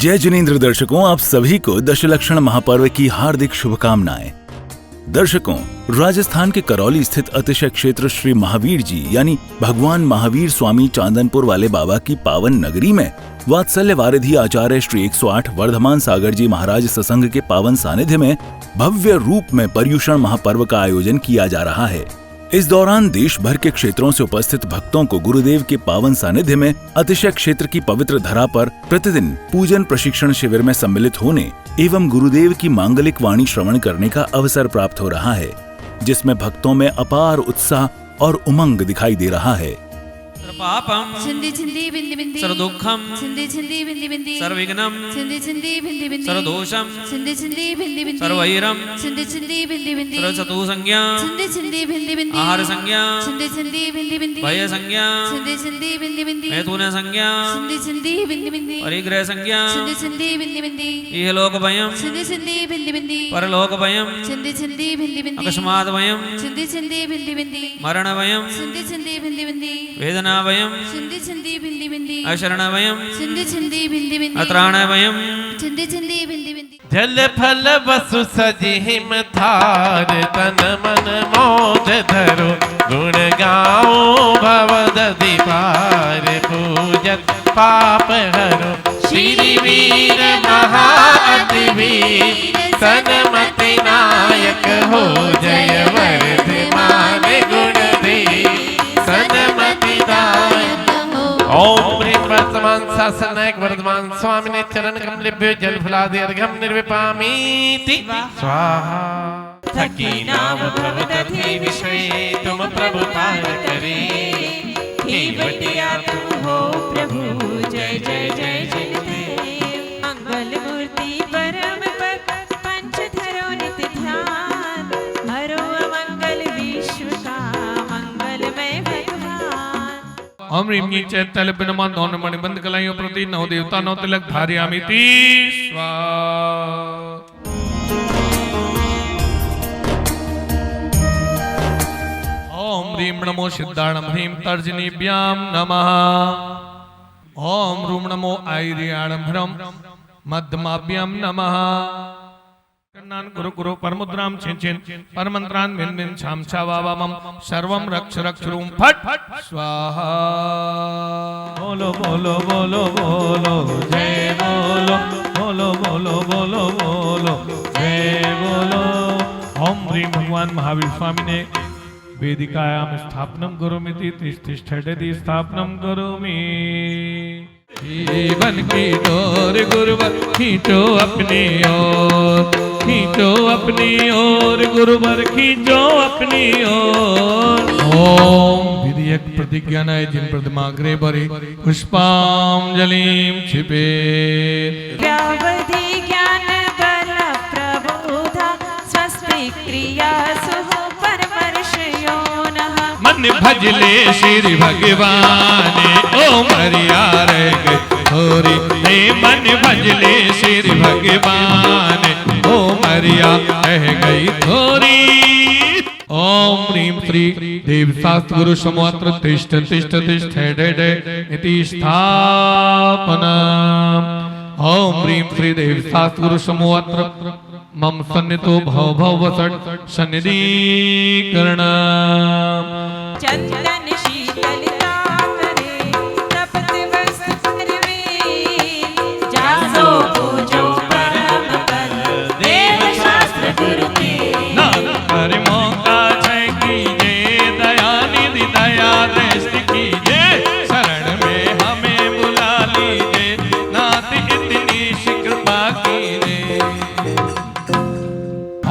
जय जिनेंद्र दर्शकों, आप सभी को दशलक्षण महापर्व की हार्दिक शुभकामनाएं। दर्शकों, राजस्थान के करौली स्थित अतिशय क्षेत्र श्री महावीर जी यानी भगवान महावीर स्वामी चांदनपुर वाले बाबा की पावन नगरी में वात्सल्य वारिधि आचार्य श्री 108 वर्धमान सागर जी महाराज सत्संग के पावन सानिध्य में भव्य रूप में पर्युषण महापर्व का आयोजन किया जा रहा है। इस दौरान देश भर के क्षेत्रों से उपस्थित भक्तों को गुरुदेव के पावन सानिध्य में अतिशय क्षेत्र की पवित्र धरा पर प्रतिदिन पूजन प्रशिक्षण शिविर में सम्मिलित होने एवं गुरुदेव की मांगलिक वाणी श्रवण करने का अवसर प्राप्त हो रहा है, जिसमें भक्तों में अपार उत्साह और उमंग दिखाई दे रहा है। पापम छिंदी छिंदी बिंदी बिंदी सर्वदुःखम छिंदी छिंदी बिंदी बिंदी सर्वविघ्नं छिंदी छिंदी बिंदी बिंदी सर्वदोषं छिंदी छिंदी बिंदी बिंदी सर्ववैरं छिंदी छिंदी बिंदी बिंदी सर्वचतुसंज्ञा छिंदी छिंदी बिंदी बिंदी आहार संज्ञा छिंदी छिंदी बिंदी बिंदी भय संज्ञा छिंदी छिंदी बिंदी बिंदी मैथुन संज्ञा छिंदी छिंदी बिंदी बिंदी परिग्रह संज्ञा छिंदी छिंदी बिंदी बिंदी इहलोक भयं छिंदी छिंदी बिंदी बिंदी परलोक भयं छिंदी छिंदी बिंदी बिंदी अकस्मात् भयं छिंदी छिंदी बिंदी बिंदी मरण भयं छिंदी छिंदी बिंदी बिंदी वेदना भयं छिंदी छिंदी बिंदी बिंदी अशरण भयं छिंदी छिंदी बिंदी बिंदी अत्राण भयं छिंदी छिंदी बिंदी बिंदी जल फल वसु सजी हिम थार तन मन मोद धरो गुण गाओ भवदधि पार पूजत पाप हरो श्री वीर महाअति वीर सनमति नायक हो जय वर्धमान गुण दे सनमति दायक ओम ह्रीं वर्तमान शासन नायक वर्धमान स्वामी ने चरण कमलेभ्यो जल फलादि अर्घ्यं निर्विपामीति स्वाहा थकी नाम भवदधि विषये तुम प्रभु पार करे हे बटिया तुम हो प्रभु जय जय जय जय मंगल मूर्ति परम पद पंचधरो नित्य ध्यान हरो अमंगल विश्व का मंगलमय भगवान। ओम ह्रीं क्लीं चैतल बिनमा नौन मणिबंध कलाइयों प्रति नौ देवता नौ तिलक धारयामीति स्वाहा। ओम ह्रीं नमो सिद्धाणं ह्रीं तर्जनीभ्यां नमः। ओम ह्रूं नमो ऐर्याणं ह्रं मध्यमाभ्यां नमः। गुरु गुरु परमुद्रां छिन छिन परमंत्रान् मिन मिन छाम छावामम सर्वं रक्ष रक्ष रूम फट स्वाहा। बोलो बोलो बोलो बोलो जय बोलो बोलो बोलो बोलो बोलो जय बोलो। ओम ह्रीं भगवान महावीर स्वामी ने वेदिकायां स्थापनं करोमीति तिष्ठति स्थापनं करोमि। जीवन की डोर गुरुवर खींचो अपनी ओर खींचो अपनी ओर गुरुवर खींचो अपनी ओर। ओम विधियक प्रतिज्ञा नय जिन प्रतिमाग्रे बरे पुष्पांजलिं छिपे व्यावधि ज्ञान बल प्रबोधा स्वस्ति क्रियासु परमर्षयो नः। मन भजले श्री भगवान ओ मरिया रे थोरी हे मन भजले श्री भगवान ओ मरिया रह गई थोरी। ओम ह्रीं श्री देव शास्त्र गुरु समोत्र तिष्ठ तिष्ठ तिष्ठ डे इति स्थापना। ओम ह्रीं श्री देव शास्त्र गुरु समोत्र मम सन्नितो भव भव वसट सन्निधि करणा। चंदन शीतलता करे तपत वस्त्र परवेल जासो पूजो परम पद देव शास्त्र गुरु के। नाम कर मौका छै कीजिए दया निधि दया दृष्टि कीजिए शरण में हमें बुला लीजिए नाथ इतनी कृपा कीजिए।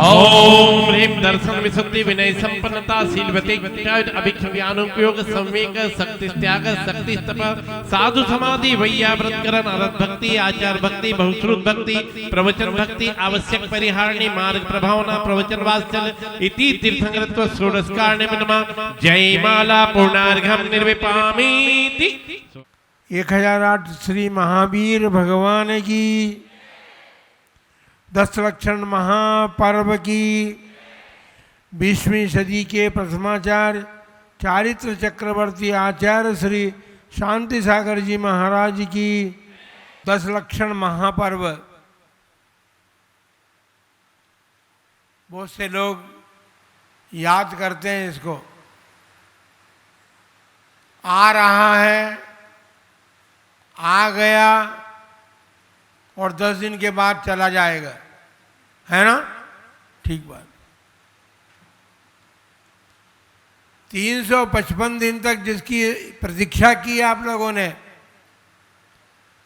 ओम ह्रीं दर्शन विशुद्धि विनय संपन्नता शीलवती अभिक्षव्यानुपयोग संवेग शक्ति त्याग शक्ति तप साधु समाधि वैयाव्रतकरण अरत भक्ति आचार भक्ति बहुश्रुत भक्ति प्रवचन भक्ति आवश्यक परिहारिणी मार्ग प्रभावना प्रवचन वात्सल इति तीर्थंकरत्व षोडशकारणे नमः। जय माला पूर्णार्घ्यं निर्विपामीति। 1008 श्री महावीर भगवान की दशलक्षण महापर्व की 20वीं सदी के प्रथमाचार्य चारित्र चक्रवर्ती आचार्य श्री शांति सागर जी महाराज की 10 लक्षण महापर्व बहुत से लोग याद करते हैं इसको। आ रहा है, आ गया और 10 दिन के बाद चला जाएगा, है ना? ठीक बात। 355 दिन तक जिसकी प्रतीक्षा की है आप लोगों ने,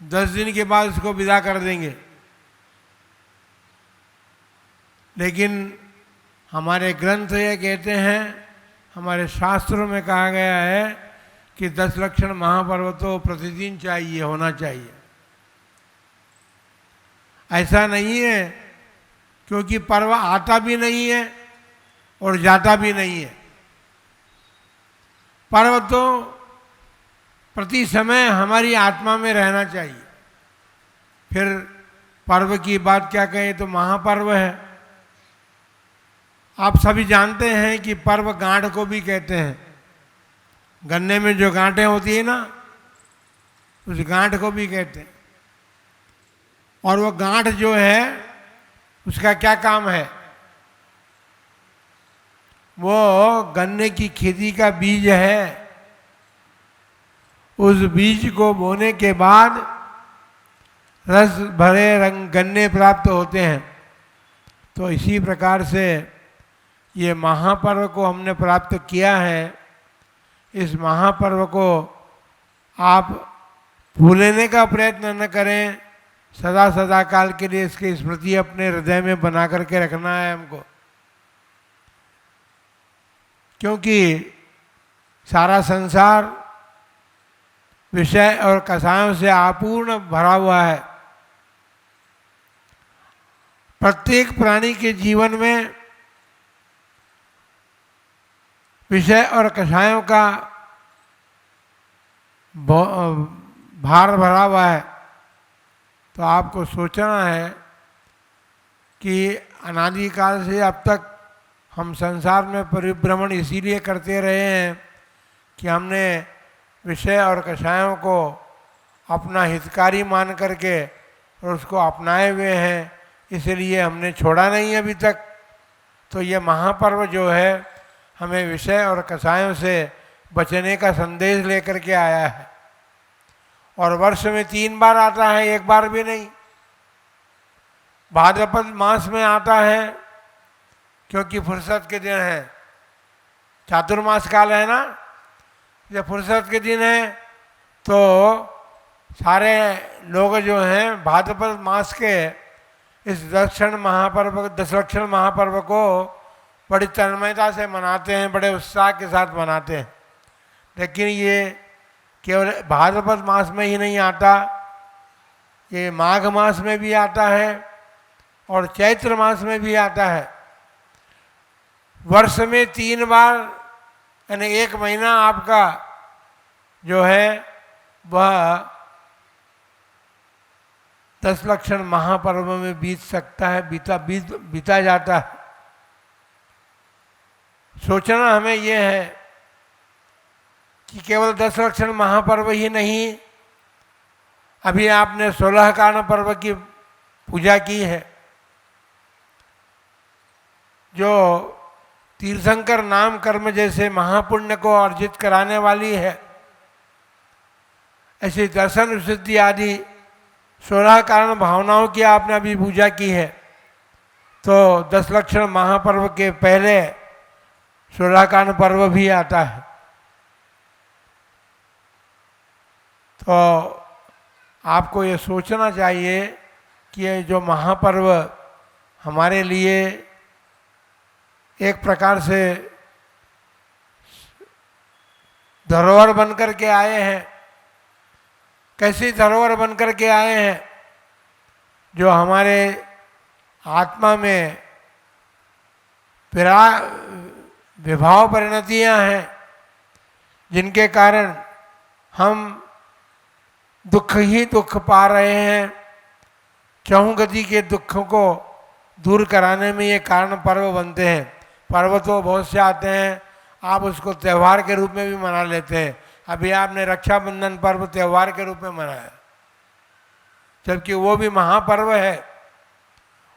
10 दिन के बाद उसको विदा कर देंगे। लेकिन हमारे ग्रंथ ये कहते हैं, हमारे शास्त्रों में कहा गया है कि 10 लक्षण महापर्व तो प्रतिदिन चाहिए, होना चाहिए। ऐसा नहीं है, क्योंकि पर्व आता भी नहीं है और जाता भी नहीं है। पर्व तो प्रति समय हमारी आत्मा में रहना चाहिए। फिर पर्व की बात क्या कहें तो महापर्व है। आप सभी जानते हैं कि पर्व गांठ को भी कहते हैं। गन्ने में जो गांठें होती है ना, उस गांठ को भी कहते हैं। और वो गांठ जो है उसका क्या काम है? वो गन्ने की खेती का बीज है। उस बीज को बोने के बाद रस भरे रंग गन्ने प्राप्त होते हैं। तो इसी प्रकार से ये महापर्व को हमने प्राप्त किया है। इस महापर्व को आप भूलने का प्रयत्न न करें, सदा सदा काल के लिए इसकी स्मृति अपने हृदय में बना करके रखना है हमको। क्योंकि सारा संसार विषय और कसायों से आपूर्ण भरा हुआ है। प्रत्येक प्राणी के जीवन में विषय और कषायों का भार भरा हुआ है। तो आपको सोचना है कि अनादिकाल से अब तक हम संसार में परिभ्रमण इसीलिए करते रहे हैं कि हमने विषय और कषायों को अपना हितकारी मान करके और उसको अपनाए हुए हैं, इसलिए हमने छोड़ा नहीं अभी तक। तो ये महापर्व जो है हमें विषय और कषायों से बचने का संदेश लेकर के आया है। और वर्ष में 3 बार आता है, एक बार भी नहीं। भाद्रपद मास में आता है क्योंकि फुर्सत के दिन है, चातुर्मास काल है ना, जब फुर्सत के दिन है तो सारे लोग जो हैं भाद्रपद मास के इस 10 लक्षण महापर्व को बड़ी तन्मयता से मनाते हैं, बड़े उत्साह के साथ मनाते हैं। लेकिन ये केवल भाद्रपद मास में ही नहीं आता, ये माघ मास में भी आता है और चैत्र मास में भी आता है। वर्ष में 3 बार, यानी 1 महीना आपका जो है वह 10 लक्षण महापर्व में बीत सकता है, बीता जाता है। सोचना हमें यह है कि केवल 10 लक्षण महापर्व ही नहीं, अभी आपने 16 कारण पर्व की पूजा की है, जो तीर्थंकर नाम कर्म जैसे महापुण्य को अर्जित कराने वाली है। ऐसे दर्शन विशुद्धि आदि 16 कारण भावनाओं की आपने अभी पूजा की है। तो 10 लक्षण महापर्व के पहले 16 कारण पर्व भी आता है। तो आपको ये सोचना चाहिए कि ये जो महापर्व हमारे लिए एक प्रकार से धरोहर बनकर के आए हैं। कैसी धरोहर बनकर के आए हैं? जो हमारे आत्मा में विभाव परिणतियां हैं, जिनके कारण हम दुख ही दुख पा रहे हैं। चहुंगति के दुखों को दूर कराने में ये कारण पर्व बनते हैं। पर्व तो बहुत से आते हैं, आप उसको त्यौहार के रूप में भी मना लेते हैं। अभी आपने रक्षाबंधन पर्व त्यौहार के रूप में मनाया, जबकि वो भी महापर्व है।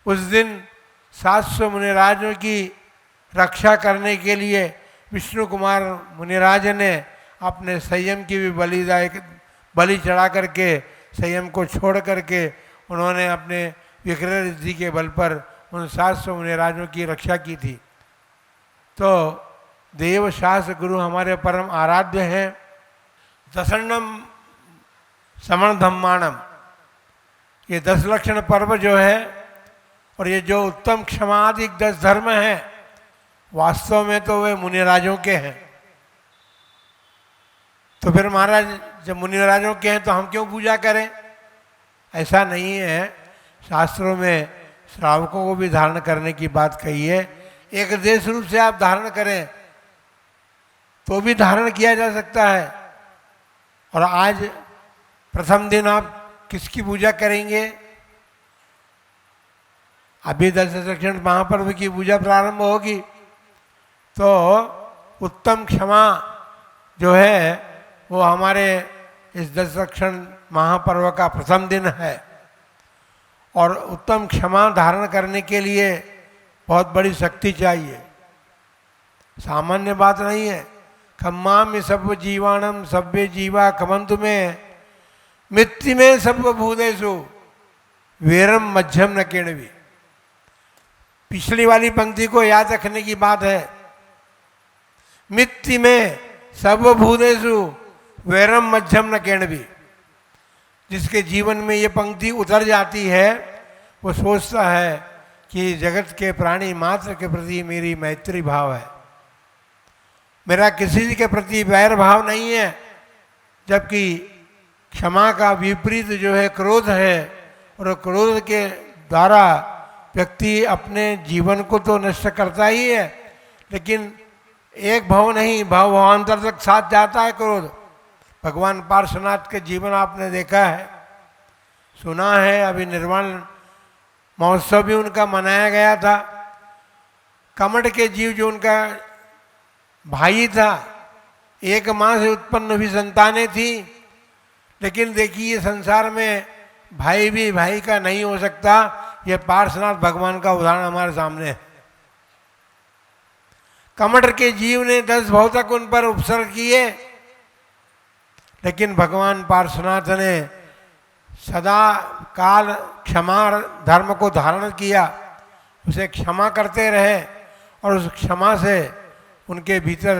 उस दिन 700 मुनिराजों की रक्षा करने के लिए विष्णु कुमार मुनिराज ने अपने संयम की भी बलि चढ़ा करके संयम को छोड़ करके उन्होंने अपने विक्रय रिद्धि के बल पर उन 700 मुनिराजों की रक्षा की थी। तो देव शास्त्र गुरु हमारे परम आराध्य हैं। दशण्णम समण धम्माणम, ये 10 लक्षण पर्व जो है और ये जो उत्तम क्षमादिक 10 धर्म हैं, वास्तव में तो वे मुनिराजों के हैं। तो फिर महाराज जब मुनिराजों के हैं तो हम क्यों पूजा करें? ऐसा नहीं है। शास्त्रों में श्रावकों को भी धारण करने की बात कही है। एक देश रूप से आप धारण करें तो भी धारण किया जा सकता है। और आज प्रथम दिन आप किसकी पूजा करेंगे? अभी 10 दक्षिण महापर्व की पूजा प्रारंभ होगी। तो उत्तम क्षमा जो है वो हमारे इस 10 दक्षिण महापर्व का प्रथम दिन है। और उत्तम क्षमा धारण करने के लिए बहुत बड़ी शक्ति चाहिए, सामान्य बात नहीं है। खम्मा में सब जीवाणम सभ्य जीवा खमंतु में मृत्यु में सब भूदेशु वीरम मध्यम न किणवी। पिछली वाली पंक्ति को याद रखने की बात है। मृत्यु में सब भूदेशु वैरम मध्यम न किणवी। जिसके जीवन में ये पंक्ति उतर जाती है वो सोचता है कि जगत के प्राणी मात्र के प्रति मेरी मैत्री भाव है, मेरा किसी के प्रति वैर भाव नहीं है। जबकि क्षमा का विपरीत जो है क्रोध है, और क्रोध के द्वारा व्यक्ति अपने जीवन को तो नष्ट करता ही है, लेकिन एक भाव नहीं, भावांतर तक साथ जाता है क्रोध। भगवान पार्श्वनाथ के जीवन आपने देखा है, सुना है। अभी निर्वाण महोत्सव भी उनका मनाया गया था। कमट के जीव जो उनका भाई था, एक माँ से उत्पन्न हुई संतानें थी, लेकिन देखिए संसार में भाई भी भाई का नहीं हो सकता। यह पार्श्वनाथ भगवान का उदाहरण हमारे सामने है। कमट के जीव ने 10 भाव तक उन पर उपसर्ग किए, लेकिन भगवान पार्श्वनाथ ने सदा काल क्षमा धर्म को धारण किया, उसे क्षमा करते रहे। और उस क्षमा से उनके भीतर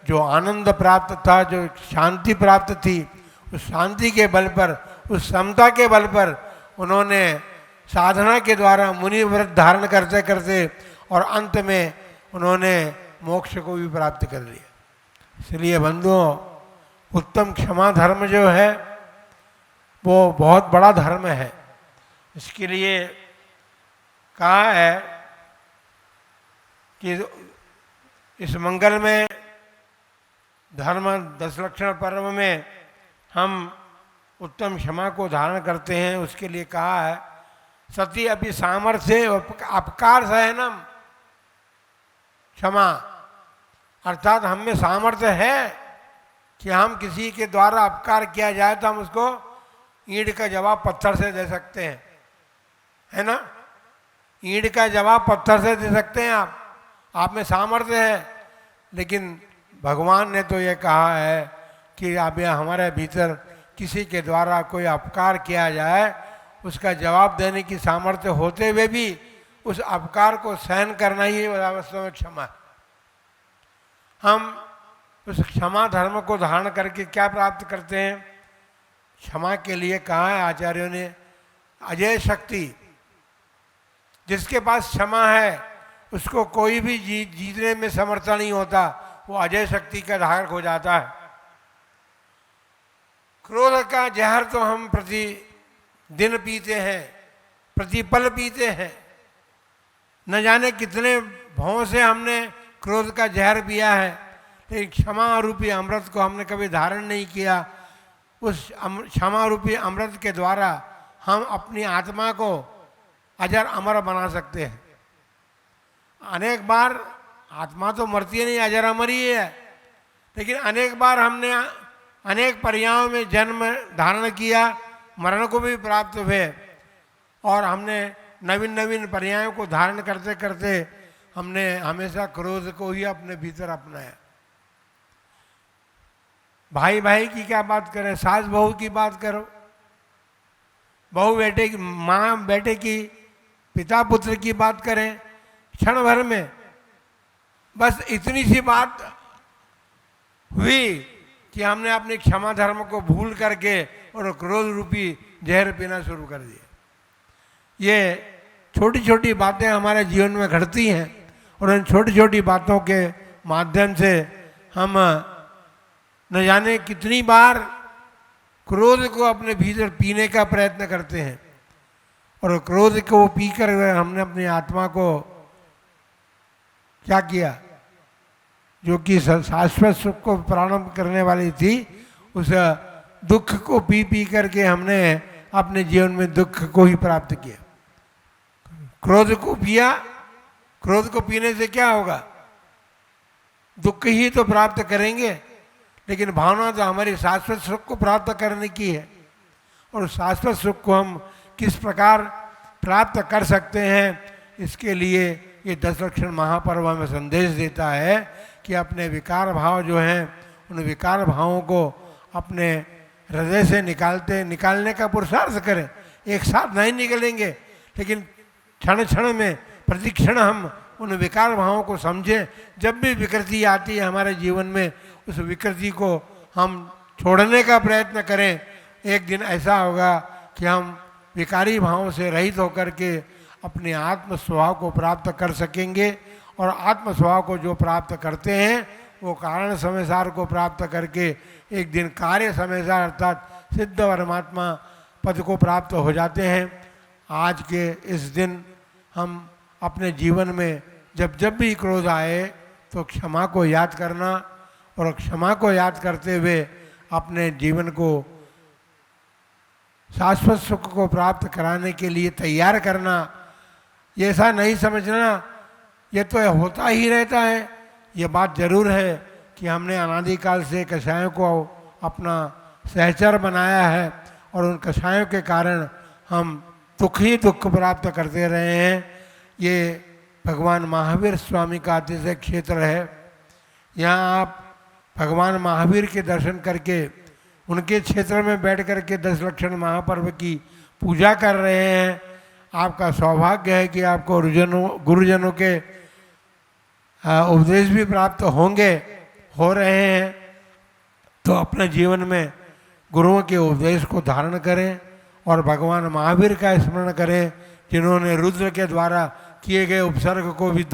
जो आनंद प्राप्त था, जो शांति प्राप्त थी, उस शांति के बल पर, उस समता के बल पर उन्होंने साधना के द्वारा मुनि व्रत धारण करते करते और अंत में उन्होंने मोक्ष को भी प्राप्त कर लिया। इसलिए बंधुओं, उत्तम क्षमा धर्म जो है वो बहुत बड़ा धर्म है। इसके लिए कहा है कि इस मंगल में धर्म 10 लक्षण पर्व में हम उत्तम क्षमा को धारण करते हैं। उसके लिए कहा है सती अभी सामर्थ्य अपकार सहनम क्षमा, अर्थात हम में सामर्थ्य है कि हम किसी के द्वारा अपकार किया जाए तो हम उसको ईंट का जवाब पत्थर से दे सकते हैं, है ना? ईंट का जवाब पत्थर से दे सकते हैं आप में सामर्थ्य है। लेकिन भगवान ने तो ये कहा है कि अब हमारे भीतर किसी के द्वारा कोई अपकार किया जाए, उसका जवाब देने की सामर्थ्य होते हुए भी उस अपकार को सहन करना ही वास्तव में क्षमा है। हम उस क्षमा धर्म को धारण करके क्या प्राप्त करते हैं? क्षमा के लिए कहा है आचार्यों ने अजय शक्ति। जिसके पास क्षमा है उसको कोई भी जीतने में समर्थ नहीं होता, वो अजय शक्ति का धारक हो जाता है। क्रोध का जहर तो हम प्रति दिन पीते हैं, प्रतिपल पीते हैं। न जाने कितने भावों से हमने क्रोध का जहर पिया है, लेकिन क्षमा रूपी अमृत को हमने कभी धारण नहीं किया। उस क्षमा रूपी अमृत के द्वारा हम अपनी आत्मा को अजर अमर बना सकते हैं। अनेक बार आत्मा तो मरती नहीं, अजर अमर ही है, लेकिन अनेक बार हमने अनेक पर्यायों में जन्म धारण किया, मरण को भी प्राप्त हुए और हमने नवीन नवीन पर्यायों को धारण करते करते हमने हमेशा क्रोध को ही अपने भीतर अपनाया। भाई भाई की क्या बात करें, सास बहू की बात करो, बहू बेटे की, माँ बेटे की, पिता पुत्र की बात करें, क्षण भर में बस इतनी सी बात हुई कि हमने अपने क्षमा धर्म को भूल करके और क्रोध रूपी जहर पीना शुरू कर दिया। ये छोटी छोटी बातें हमारे जीवन में घटती हैं और उन छोटी छोटी बातों के माध्यम से हम न जाने कितनी बार क्रोध को अपने भीतर पीने का प्रयत्न करते हैं और क्रोध को पीकर हमने अपनी आत्मा को क्या किया, जो कि शाश्वत सुख को प्रारंभ करने वाली थी, उस दुख को पी पी करके हमने अपने जीवन में दुख को ही प्राप्त किया। क्रोध को पिया, क्रोध को पीने से क्या होगा, दुख ही तो प्राप्त करेंगे, लेकिन भावना तो हमारी शाश्वत सुख को प्राप्त करने की है। और शाश्वत सुख को हम किस प्रकार प्राप्त कर सकते हैं, इसके लिए ये 10 लक्षण महापर्व हमें संदेश देता है कि अपने विकार भाव जो हैं उन विकार भावों को अपने हृदय से निकालने का पुरुषार्थ करें। एक साथ नहीं निकलेंगे, लेकिन क्षण क्षण में प्रति क्षण हम उन विकार भावों को समझें। जब भी विकृति आती है हमारे जीवन में, उस विकृति को हम छोड़ने का प्रयत्न करें। एक दिन ऐसा होगा कि हम विकारी भावों से रहित होकर के अपने आत्म स्वभाव को प्राप्त कर सकेंगे। और आत्म स्वभाव को जो प्राप्त करते हैं वो कारण समयसार को प्राप्त करके एक दिन कार्य समयसार अर्थात सिद्ध परमात्मा पद को प्राप्त हो जाते हैं। आज के इस दिन हम अपने जीवन में जब जब भी क्रोध आए तो क्षमा को याद करना और क्षमा को याद करते हुए अपने जीवन को शाश्वत सुख को प्राप्त कराने के लिए तैयार करना। ये ऐसा नहीं समझना ये तो होता ही रहता है। ये बात जरूर है कि हमने अनादिकाल से कषायों को अपना सहचर बनाया है और उन कषायों के कारण हम दुख ही दुख प्राप्त करते रहे हैं। ये भगवान महावीर स्वामी का अतिशय क्षेत्र है। यहाँ आप भगवान महावीर के दर्शन करके उनके क्षेत्र में बैठ करके 10 लक्षण महापर्व की पूजा कर रहे हैं। आपका सौभाग्य है कि आपको गुरुजनों के उपदेश भी प्राप्त हो रहे हैं। तो अपने जीवन में गुरुओं के उपदेश को धारण करें और भगवान महावीर का स्मरण करें, जिन्होंने रुद्र के द्वारा किए गए उपसर्ग को भी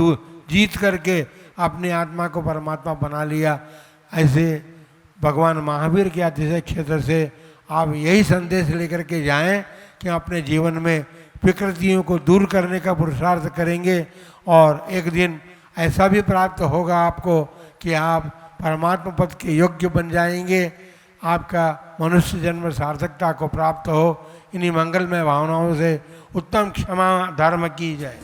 जीत करके अपनी आत्मा को परमात्मा बना लिया। ऐसे भगवान महावीर के अतिशय क्षेत्र से आप यही संदेश लेकर के जाएं कि अपने जीवन में विकृतियों को दूर करने का पुरुषार्थ करेंगे और एक दिन ऐसा भी प्राप्त होगा आपको कि आप परमात्मा पद के योग्य बन जाएंगे। आपका मनुष्य जन्म सार्थकता को प्राप्त हो। इन्हीं मंगलमय भावनाओं से उत्तम क्षमा धर्म की जाए।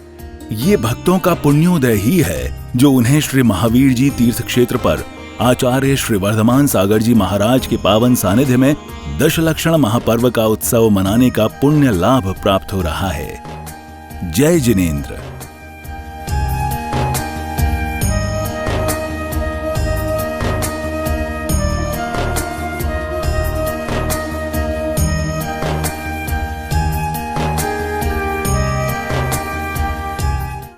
ये भक्तों का पुण्योदय ही है जो उन्हें श्री महावीर जी तीर्थ क्षेत्र पर आचार्य श्री वर्धमान सागर जी महाराज के पावन सानिध्य में 10 लक्षण महापर्व का उत्सव मनाने का पुण्य लाभ प्राप्त हो रहा है। जय जिनेंद्र।